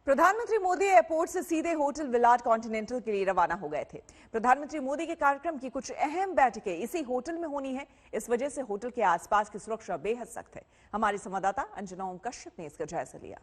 प्रधानमंत्री मोदी एयरपोर्ट से सीधे होटल विलाट कॉन्टिनेंटल के लिए रवाना हो गए थे। प्रधानमंत्री मोदी के कार्यक्रम की कुछ अहम बैठकें इसी होटल में होनी है। इस वजह से होटल के आसपास की सुरक्षा बेहद सख्त है। हमारी संवाददाता अंजना ओम कश्यप ने इसका जायजा लिया।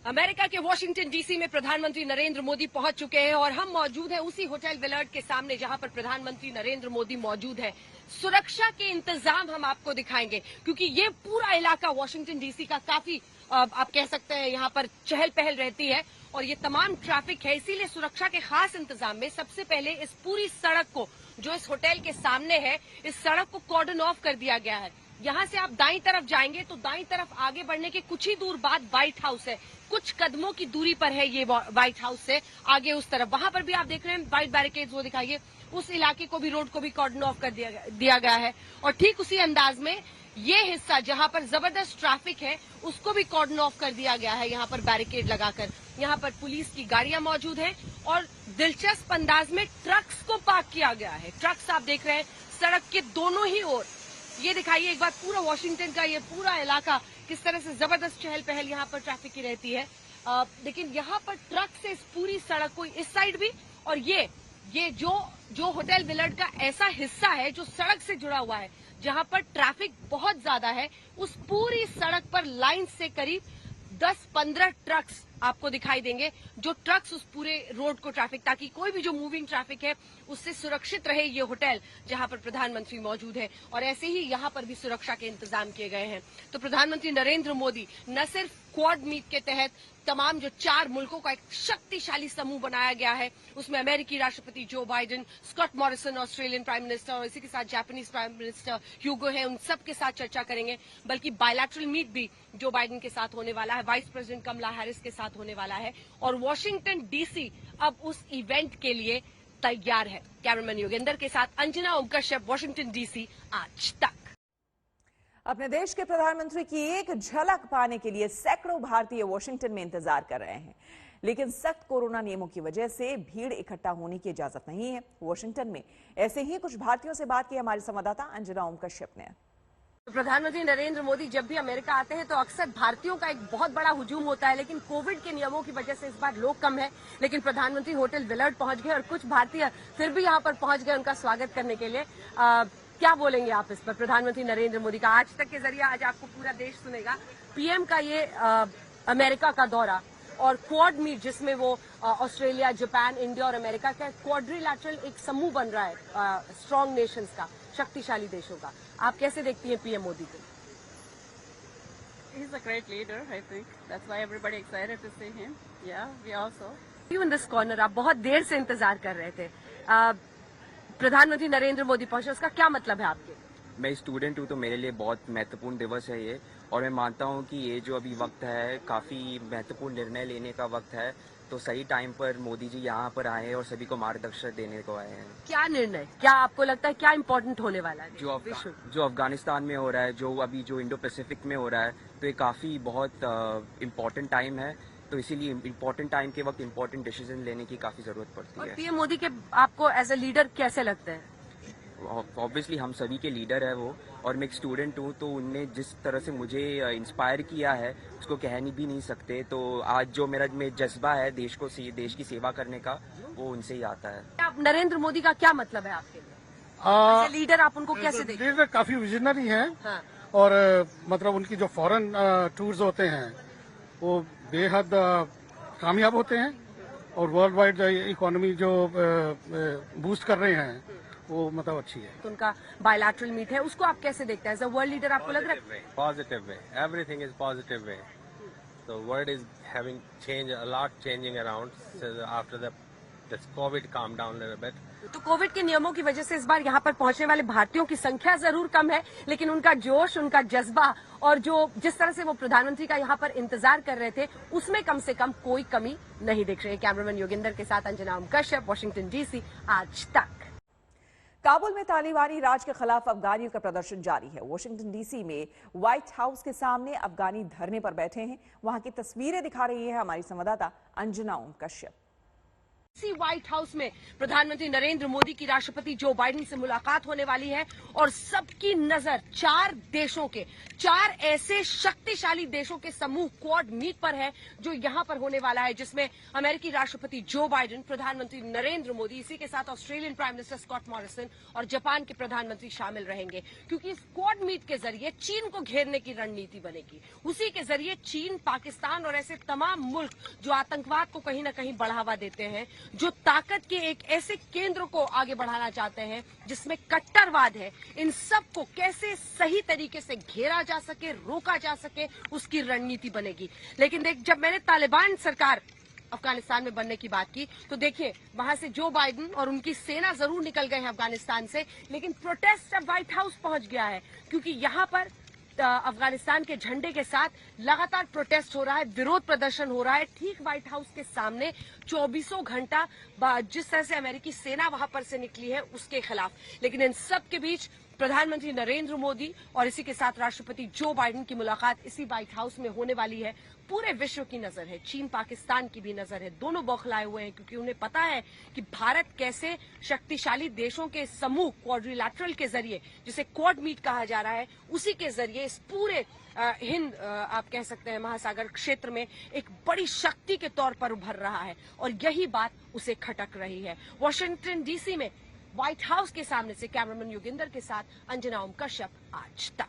अमेरिका के वॉशिंगटन डीसी में प्रधानमंत्री नरेंद्र मोदी पहुंच चुके हैं और हम मौजूद हैं उसी होटल विलाट के सामने जहां पर प्रधानमंत्री नरेंद्र मोदी मौजूद हैं। सुरक्षा के इंतजाम हम आपको दिखाएंगे क्योंकि ये पूरा इलाका वॉशिंगटन डीसी का काफी आप कह सकते हैं यहाँ पर चहल पहल रहती है और ये तमाम ट्रैफिक है, इसीलिए सुरक्षा के खास इंतजाम में सबसे पहले इस पूरी सड़क को जो इस होटल के सामने है, इस सड़क को कॉर्डन ऑफ कर दिया गया है। यहाँ से आप दाईं तरफ जाएंगे तो दाईं तरफ आगे बढ़ने के कुछ ही दूर बाद व्हाइट हाउस है। कुछ कदमों की दूरी पर है ये व्हाइट हाउस से आगे उस तरफ, वहां पर भी आप देख रहे हैं व्हाइट बैरिकेड्स, वो दिखाइए। उस इलाके को भी, रोड को भी कॉर्डन ऑफ कर दिया गया है और ठीक उसी अंदाज में ये हिस्सा जहां पर जबरदस्त ट्रैफिक है उसको भी कॉर्डन ऑफ कर दिया गया है। यहाँ पर बैरिकेड लगाकर यहाँ पर पुलिस की गाड़ियां मौजूद हैं और दिलचस्प अंदाज में ट्रक्स को पार्क किया गया है। ट्रक्स आप देख रहे हैं सड़क के दोनों ही ओर। ये दिखाइए एक बार पूरा वॉशिंगटन का ये पूरा इलाका किस तरह से जबरदस्त चहल पहल यहाँ पर ट्रैफिक की रहती है। लेकिन यहाँ पर ट्रक से इस पूरी सड़क को इस साइड भी और ये जो होटल विलाट का ऐसा हिस्सा है जो सड़क से जुड़ा हुआ है जहां पर ट्रैफिक बहुत ज्यादा है, उस पूरी सड़क पर लाइन से करीब 10-15 ट्रक्स आपको दिखाई देंगे। जो ट्रक्स उस पूरे रोड को ट्रैफिक, ताकि कोई भी जो मूविंग ट्रैफिक है उससे सुरक्षित रहे ये होटल जहां पर प्रधानमंत्री मौजूद है। और ऐसे ही यहां पर भी सुरक्षा के इंतजाम किए गए हैं। तो प्रधानमंत्री नरेंद्र मोदी न सिर्फ क्वाड मीट के तहत तमाम जो 4 मुल्कों का एक शक्तिशाली समूह बनाया गया है, उसमें अमेरिकी राष्ट्रपति Joe Biden, Scott Morrison Australian prime minister और इसी के साथ जापानीज प्राइम मिनिस्टर ह्यूगो है, उन सब के साथ चर्चा करेंगे। बल्कि बायलैटरल मीट भी जो बाइडेन के साथ होने वाला है, वाइस प्रेसिडेंट कमला हैरिस के साथ होने वाला है और वॉशिंगटन डीसी अब उस इवेंट के लिए तैयार है। कैमरामैन योगेंद्र के साथ अंजना ओम कश्यप, वॉशिंगटन डीसी, आज तक। अपने देश के प्रधानमंत्री की एक झलक पाने के लिए सैकड़ों भारतीय वॉशिंगटन में इंतजार कर रहे हैं, लेकिन सख्त कोरोना नियमों की वजह से भीड़ इकट्ठा होने की इजाजत नहीं है। वॉशिंगटन में ऐसे ही कुछ भारतीयों से बात की हमारी संवाददाता अंजना ओम कश्यप ने। प्रधानमंत्री नरेंद्र मोदी जब भी अमेरिका आते हैं तो अक्सर भारतीयों का एक बहुत बड़ा हुजूम होता है, लेकिन कोविड के नियमों की वजह से इस बार लोग कम है। लेकिन प्रधानमंत्री होटल विलाट पहुंच गए और कुछ भारतीय फिर भी यहां पर पहुंच गए उनका स्वागत करने के लिए। क्या बोलेंगे आप इस पर? प्रधानमंत्री नरेंद्र मोदी का आज तक के जरिए आज आपको पूरा देश सुनेगा। पीएम का ये अमेरिका का दौरा और क्वाड मीट जिसमें वो ऑस्ट्रेलिया, जापान, इंडिया और अमेरिका का क्वाड्रिलैटरल एक समूह बन रहा है स्ट्रॉन्ग नेशंस का, शक्तिशाली देशों का। आप कैसे देखती हैं पीएम मोदी को? He's a great leader, I think. That's why everybody excited to see him. Yeah, we also. You in this corner, आप बहुत देर से इंतजार कर रहे थे। प्रधानमंत्री नरेंद्र मोदी पहुंचे, उसका क्या मतलब है आपके? मैं स्टूडेंट हूँ तो मेरे लिए बहुत महत्वपूर्ण दिवस है ये, और मैं मानता हूँ कि ये जो अभी वक्त है काफ़ी महत्वपूर्ण निर्णय लेने का वक्त है। तो सही टाइम पर मोदी जी यहाँ पर आए हैं और सभी को मार्गदर्शन देने को आए हैं। क्या निर्णय, क्या आपको लगता है क्या इम्पोर्टेंट होने वाला है? जो अफगानिस्तान में हो रहा है, जो इंडो पैसिफिक में हो रहा है, तो ये काफ़ी बहुत इम्पोर्टेंट टाइम है। तो इसीलिए इम्पोर्टेंट टाइम के वक्त इम्पोर्टेंट डिसीजन लेने की काफ़ी ज़रूरत पड़ती है। पीएम मोदी के आपको एज ए लीडर कैसे लगते हैं? ऑब्वियसली हम सभी के लीडर है वो, और मैं एक स्टूडेंट हूँ तो उनने जिस तरह से मुझे इंस्पायर किया है उसको कहनी भी नहीं सकते। तो आज जो मेरा जज्बा है देश की सेवा करने का, वो उनसे ही आता है। आप नरेंद्र मोदी का क्या मतलब है आपके लिए? लीडर आप उनको कैसे देखते हैं? लीडर काफी विजनरी हैं। हाँ। और मतलब उनकी जो फॉरेन टूर्स होते हैं वो बेहद कामयाब होते हैं और वर्ल्ड वाइड इकोनॉमी जो बूस्ट कर रहे हैं वो मतलब अच्छी है। तो उनका बायलैटरल मीट है, उसको आप कैसे देखते हैं? एज अ वर्ल्ड लीडर आपको लग रहा है? Positive way. Everything is positive way. The world is having a lot changing around so after this COVID calmed down a little bit. तो कोविड के नियमों की वजह से इस बार यहाँ पर पहुंचने वाले भारतीयों की संख्या जरूर कम है, लेकिन उनका जोश, उनका जज्बा और जिस तरह से वो प्रधानमंत्री का यहाँ पर इंतजार कर रहे थे उसमें कम से कम कोई कमी नहीं दिख रही है। कैमरामैन योगेंद्र के साथ अंजना ओम कश्यप, वॉशिंगटन डीसी, आज तक। काबुल में तालिबानी राज के खिलाफ अफगानियों का प्रदर्शन जारी है। वॉशिंगटन डीसी में व्हाइट हाउस के सामने अफगानी धरने पर बैठे हैं। वहां की तस्वीरें दिखा रही है हमारी संवाददाता अंजना ओम कश्यप। इसी व्हाइट हाउस में प्रधानमंत्री नरेंद्र मोदी की राष्ट्रपति जो बाइडेन से मुलाकात होने वाली है और सबकी नजर 4 ऐसे शक्तिशाली देशों के समूह क्वाड मीट पर है जो यहां पर होने वाला है, जिसमें अमेरिकी राष्ट्रपति जो बाइडेन, प्रधानमंत्री नरेंद्र मोदी, इसी के साथ Australian prime minister Scott Morrison और जापान के प्रधानमंत्री शामिल रहेंगे। क्योंकि इस क्वाड मीट के जरिए चीन को घेरने की रणनीति बनेगी। उसी के जरिए चीन, पाकिस्तान और ऐसे तमाम मुल्क जो आतंकवाद को कहीं न कहीं बढ़ावा देते हैं, जो ताकत के एक ऐसे केंद्र को आगे बढ़ाना चाहते हैं जिसमें कट्टरवाद है, इन सब को कैसे सही तरीके से घेरा जा सके, रोका जा सके, उसकी रणनीति बनेगी। लेकिन देख, जब मैंने तालिबान सरकार अफगानिस्तान में बनने की बात की तो देखिए वहां से जो बाइडेन और उनकी सेना जरूर निकल गए हैं अफगानिस्तान से, लेकिन प्रोटेस्ट अब व्हाइट हाउस पहुंच गया है। क्योंकि यहां पर अफगानिस्तान के झंडे के साथ लगातार प्रोटेस्ट हो रहा है, विरोध प्रदर्शन हो रहा है ठीक व्हाइट हाउस के सामने 24 घंटा जिस तरह से अमेरिकी सेना वहां पर से निकली है उसके खिलाफ। लेकिन इन सब के बीच प्रधानमंत्री नरेंद्र मोदी और इसी के साथ राष्ट्रपति जो बाइडेन की मुलाकात इसी व्हाइट हाउस में होने वाली है। पूरे विश्व की नजर है, चीन पाकिस्तान की भी नजर है, दोनों बौखलाए हुए हैं क्योंकि उन्हें पता है कि भारत कैसे शक्तिशाली देशों के समूह क्वाड्रिलैटरल के जरिए, जिसे क्वाड मीट कहा जा रहा है, उसी के जरिए इस पूरे हिंद आप कह सकते हैं महासागर क्षेत्र में एक बड़ी शक्ति के तौर पर उभर रहा है और यही बात उसे खटक रही है। वॉशिंगटन डीसी में व्हाइट हाउस के सामने से कैमरामैन योगिंदर के साथ अंजना ओम कश्यप, आज तक।